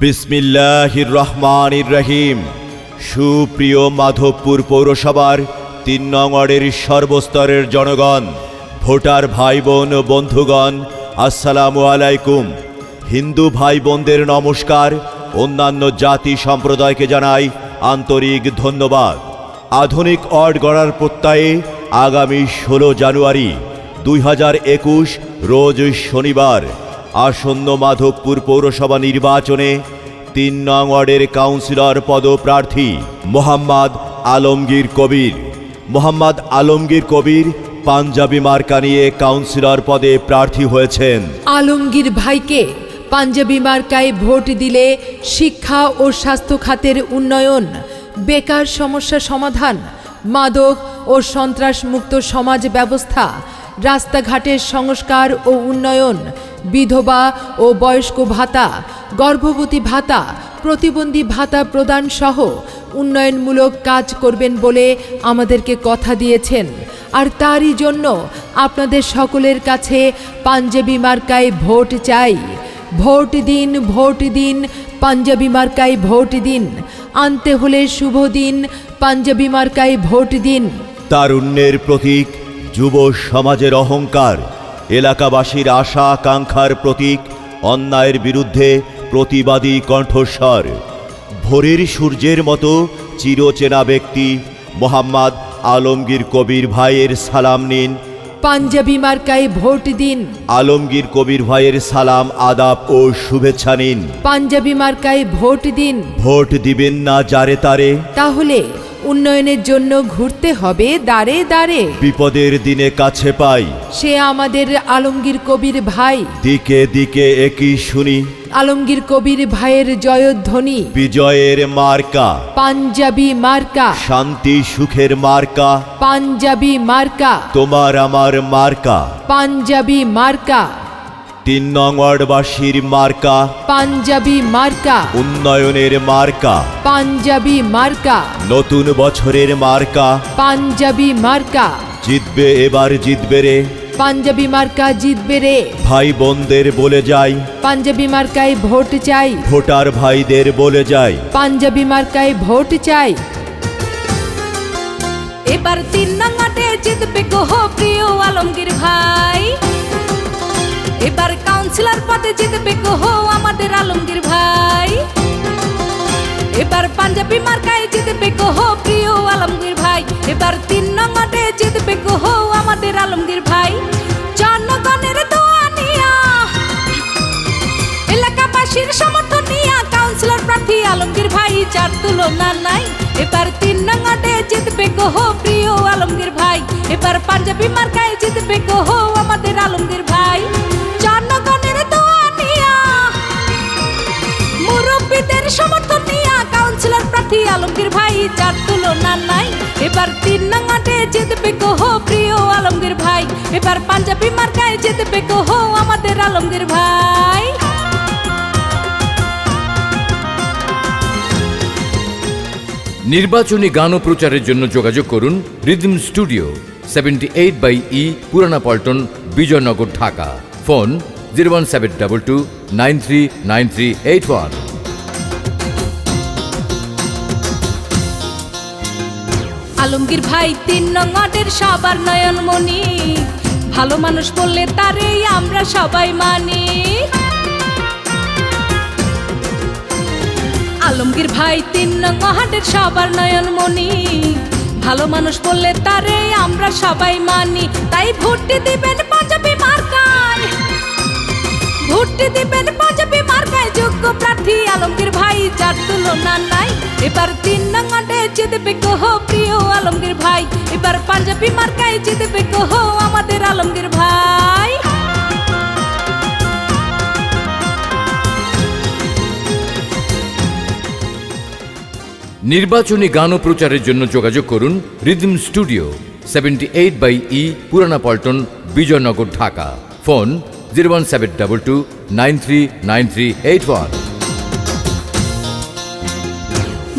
বিসমিল্লাহির রহমানির রহিম। সুপ্রিয় মাধবপুর পৌরসভার ৩ নং ওয়ার্ডের সর্বস্তরের জনগণ, ভোটার ভাই বোন ও বন্ধুগণ, আসসালামু আলাইকুম। হিন্দু ভাই বোনদের নমস্কার, অন্যান্য জাতি সম্প্রদায়কে জানাই আন্তরিক ধন্যবাদ। আধুনিক ওয়ার্ড গড়ার প্রত্যয়ে আগামী ১৬ জানুয়ারি ২০২১ রোজ শনিবার আসন্ন মাধবপুর পৌরসভা নির্বাচনে ৩ নং ওয়ার্ডের কাউন্সিলর পদপ্রার্থী মোহাম্মদ আলমগীর কবির পাঞ্জাবি মার্কা নিয়ে কাউন্সিলর পদে প্রার্থী হয়েছেন। আলমগীর ভাইকে পাঞ্জাবি মার্কায় ভোট দিলে শিক্ষা ও স্বাস্থ্য খাতের উন্নয়ন, বেকার সমস্যা সমাধান, মাদক ও সন্ত্রাসমুক্ত সমাজ ব্যবস্থা, রাস্তাঘাটের সংস্কার ও উন্নয়ন, বিধবা ও বয়স্ক ভাতা, গর্ভবতী ভাতা, প্রতিবন্ধী ভাতা প্রদান সহ উন্নয়নমূলক কাজ করবেন বলে আমাদেরকে কথা দিয়েছেন। আর তারই জন্য আপনাদের সকলের কাছে পাঞ্জাবি মার্কায় ভোট চাই। ভোট দিন, ভোট দিন, পাঞ্জাবি মার্কায় ভোট দিন। আনতে হলে শুভ দিন, পাঞ্জাবি মার্কায় ভোট দিন। তারুণ্যের প্রতীক, যুব সমাজের অহংকার, এলাকাবাসীর আশা আকাঙ্ক্ষার প্রতীক, অন্যায়ের বিরুদ্ধে প্রতিবাদী কণ্ঠস্বর, ভোরের সূর্যের মতো চিরচেনা ব্যক্তি মোহাম্মদ আলমগীর কবির ভাইয়ের সালাম নিন। পাঞ্জাবি মার্কায় ভোট দিন। আলমগীর কবির ভাইয়ের সালাম, আদাব ও শুভেচ্ছা নিন। পাঞ্জাবি মার্কায় ভোট দিন। ভোট দিবেন না যারে তারে, তাহলে উন্নয়নের জন্য ঘুরতে হবে দাঁড়ে দাঁড়ে। বিপদের দিনে কাছে পাই সে আমাদের আলমগীর কবির ভাই। দিকে দিকে একই শুনি আলমগীর কবির ভাইয়ের জয়ধ্বনি। বিজয়ের মার্কা পাঞ্জাবি মার্কা, শান্তি সুখের মার্কা, পাঞ্জাবি মার্কা, তোমার আমার মার্কা, পাঞ্জাবি মার্কা, ৩ নং ওয়ার্ডবাসীর মার্কা, পাঞ্জাবি মার্কা, উন্নয়নের মার্কা, পাঞ্জাবি মার্কা, নতুন বছরের মার্কা, পাঞ্জাবি মার্কা। জিতবে এবার, জিতবে রে, পাঞ্জাবি মার্কা জিতবে রে। ভাই বোনদের বলে যাই, পাঞ্জাবি মার্কায় ভোট চাই। ভোটার ভাইদের বলে যাই, পাঞ্জাবি মার্কায় ভোট চাই। এবার ৩ নং ওয়ার্ডে জিতবে গো প্রিয় আলমগীর ভাই। এবার কাউন্সিলর পদে জিতবে গো আমাদের আলমগীর ভাই। এবার পাঞ্জাবি মার্কায় জিতবে গো প্রিয় আলমগীর ভাই। এবার ৩ নং ওয়ার্ডে জিতবে গো আমাদের আলমগীর ভাই। জনগণের দোয়া নিয়া, এলাকাবাসীর সমর্থন নিয়া কাউন্সিলর প্রার্থী আলমগীর ভাই, যার তুলনা নাই। এবার ৩ নং ওয়ার্ডে জিতবে গো প্রিয় আলমগীর ভাই। এবার পাঞ্জাবি মার্কায় জিতবে গো আমাদের আলমগীর ভাই। জনগণের দোয়া নিয়া, মুরব্বীদের সমর্থন নিয়া কাউন্সিলর প্রার্থী আলমগীর ভাই, যার তুলনা নাই। এবার ৩ নং ওয়ার্ডে জিতবে গো প্রিয় আলমগীর ভাই। এবার পাঞ্জাবি মার্কায় জিতবে গো আমাদের আলমগীর ভাই। নির্বাচনী গান ও প্রচারের জন্য যোগাযোগ করুন রিদম স্টুডিও, 78/E, পুরানা পল্টন, বিজয়নগর, ঢাকা। ফোন 01722939381। আলমগীর ভাই ৩ নং ওয়ার্ডের সবার নয়নমণি, ভালো মানুষ বললে তারে আমরা সবাই মানি। আলমগীর ভাই ৩ নং ওয়ার্ডের সবার নয়নমণি, ভালো মানুষ বললে তারে আমরা সবাই মানি। তাই ভোট দিবেন পাঞ্জাবি মার্কায়, ভোট দিবেন পাঞ্জাবি মার্কায়, যোগ্য প্রার্থী আলমগীর ভাই, যার তুলনা নাই। এবার ৩ নং ওয়ার্ডে জিতবে গো প্রিয় আলমগীর ভাই। এবার পাঞ্জাবি মার্কায় জিতবে গো আমাদের আলমগীর ভাই। নির্বাচনী গান ও প্রচারের জন্য যোগাযোগ করুন রিদম স্টুডিও, 78/E, পুরানা পল্টন, বিজয়নগর, ঢাকা। ফোন 01722939381।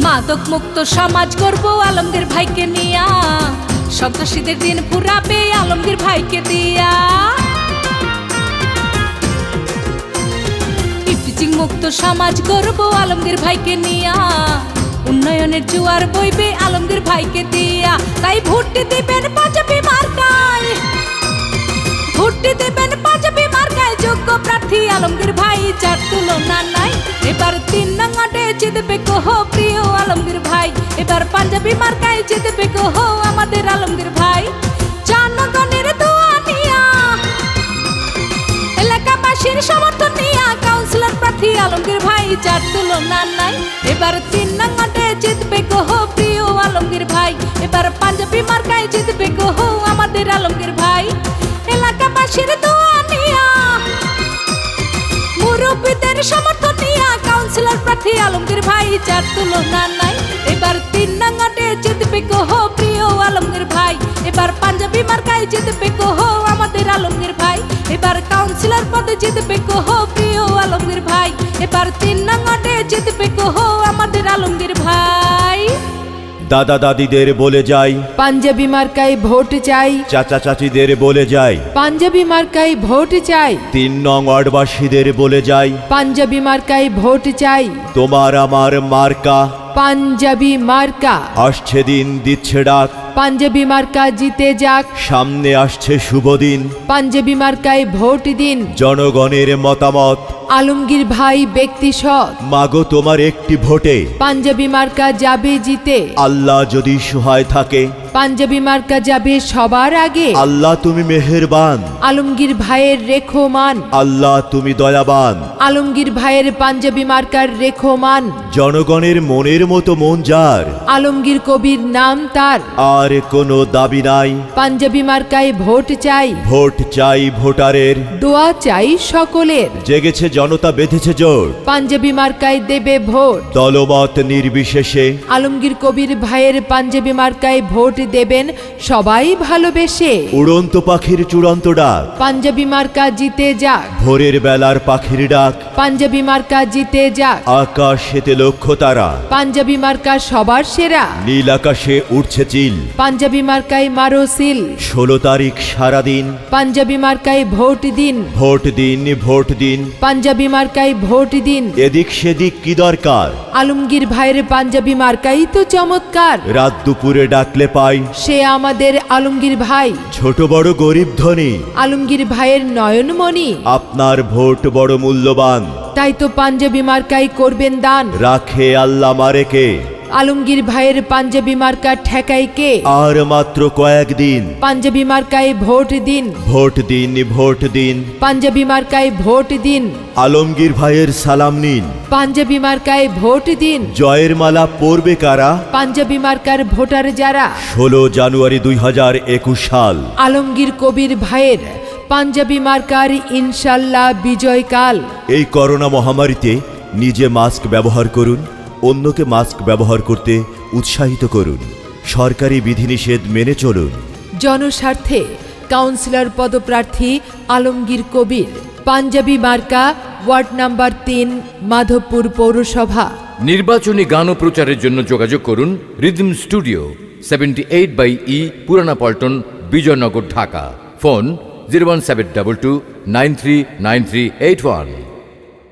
মাদক মুক্ত সমাজ গর্ব আলমগীর ভাইকে নিয়া, সন্ত্রাসীদের দিন ফুরাবে আলমগীর ভাইকে দিয়া। ব্লিচিং মুক্ত সমাজ গড়ব আলমগীর ভাইকে নিয়া, উন্নয়নের জোয়ার বইবে আলমগীর ভাইকে দিয়া। তাই ভোটটি দিবেন পাঞ্জাবি মার্কায়, ভোটটি দিবেন পাঞ্জাবি মার্কায়, যোগ্য প্রার্থী আলমগীর ভাই, যার তুলনা নাই। এবার 3 নং ওয়ার্ডে জিতবে কহ প্রিয় আলমগীর ভাই, এবার পাঞ্জাবি মার্কায় জিতবে কহ আমাদের আলমগীর ভাই। জনগণের দোয়া নিয়া, এলাকাবাসীর সমর্থন নিয়া, কাউন্সিলর প্রার্থী আলমগীর ভাই, যার তুলনা নাই। এবার 3 নং ওয়ার্ডে জিতবে কহ প্রিয় আলমগীর ভাই, এবার পাঞ্জাবি মার্কায় জিতবে কহ আমাদের আলমগীর ভাই। এলাকাবাসীর দোয়া নিয়া, মুরব্বীদের সমর্থন নিয়া, কাউন্সিলর প্রার্থী আলমগীর ভাই, যার তুলনা নাই। এবার 3 নং ওয়ার্ডে জিতবে কহ প্রিয় আলমগীর ভাই, এবার পাঞ্জাবি মার্কায় জিতবে কহ আমাদের আলমগীর ভাই। এবার কাউন্সিলর পদে জিতবে কহ প্রিয় আলমগীর ভাই, এবার 3 নং ওয়ার্ডে জিতবে কহ আমাদের আলমগীর ভাই। দাদা দাদিদের বলে যাই, পাঞ্জাবি মার্কায় ভোট চাই, চাচা চাচিদের বলে যাই, পাঞ্জাবি মার্কায় ভোট চাই, 3 নং ওয়ার্ডবাসীদের বলে যাই, পাঞ্জাবি মার্কায় ভোট চাই, তোমার আমার মার্কা পাঞ্জাবি মার্কা। আসছে দিন দিচ্ছে ডাক, পাঞ্জাবি মার্কা জিতে যাক, সামনে আসছে শুভ দিন, পাঞ্জাবি মার্কায় ভোট দিন। জনগণের মতামত আলমগীর ভাই ব্যক্তি সৎ, মাগো তোমার একটি ভোটে পাঞ্জাবি মার্কা যাবে জিতে। আল্লাহ যদি সহায় থাকে, পাঞ্জাবি মার্কা যাবে সবার আগে। আল্লাহ তুমি মেহেরবান, আলমগীর ভাইয়ের রেখো মান, আল্লাহ তুমি দয়াবান। আলমগীর ভাইয়ের পাঞ্জাবি মার্কার রেখো মান। জনগণের মনের মতো মন যার, আলমগীর কবির নাম তার, আর কোনো দাবি নাই। পাঞ্জাবি মার্কায় ভোট চাই, ভোট চাই ভোটারের, দোয়া চাই সকলের। জেগেছে জনতা বেঁধেছে জোট, পাঞ্জাবি মার্কায় দেবে ভোট। দলমত নির্বিশেষে আলমগীর কবির ভাইয়ের পাঞ্জাবি মার্কায় ভোট দেবেন সবাই ভালোবেসে। উড়ন্ত পাখির চূড়ান্ত ডাক, পাঞ্জাবি মার্কা জিতে যাক, ভোরের বেলার পাখির ডাক, পাঞ্জাবি মার্কা জিতে যাক। আকাশেতে লক্ষ্য তারা, পাঞ্জাবি মার্কা সবার সেরা, নীল আকাশে উঠছে চিল। পাঞ্জাবি মার্কায় মারো সিল, 16 তারিখ সারাদিন, পাঞ্জাবি মার্কায় ভোট দিন, ভোট দিন ভোট দিন। পাঞ্জাবি মার্কায় ভোট দিন। এদিক সেদিক কি দরকার, আলমগীর ভাইয়ের পাঞ্জাবি মার্কাই তো চমৎকার, রাত দুপুরে ডাকলে পাই সে আমাদের আলমগীর ভাই। ছোট বড় গরিব ধনী, আলমগীর ভাইয়ের নয়নমণি, আপনার ভোট বড় মূল্যবান। তাই তো পাঞ্জাবি মার্কাই করবেন দান। রাখে আল্লাহ মারেকে, আলমগীর ভাইয়ের পাঞ্জাবি মার্কা ঠেকাই কে? আর মাত্র কয়েকদিন, পাঞ্জাবি মার্কায় ভোট দিন, ভোট দিন ভোট দিন। পাঞ্জাবি মার্কায় ভোট দিন, আলমগীর ভাইয়ের সালাম নিন, পাঞ্জাবি মার্কায় ভোট দিন। জয়ের মালা পরবে কারা, পাঞ্জাবি মার্কার ভোটার যারা, 16 জানুয়ারি 2021 সাল। আলমগীর কবির ভাইয়ের পাঞ্জাবি মার্কার ইনশাল্লাহ বিজয়কাল। এই করোনা মহামারীতে নিজে মাস্ক ব্যবহার করুন, অন্যকে মাস্ক ব্যবহার করতে উৎসাহিত করুন, সরকারি বিধিনিষেধ মেনে চলুন। জনস্বার্থে কাউন্সিলর পদপ্রার্থী আলমগীর কবির, পাঞ্জাবি মার্কা, ওয়ার্ড নাম্বার 3, মাধবপুর পৌরসভা। নির্বাচনী গান ও প্রচারের জন্য যোগাযোগ করুন রিদম স্টুডিও, 78/E, পুরানা পল্টন, বিজয়নগর, ঢাকা। ফোন 01722 939381।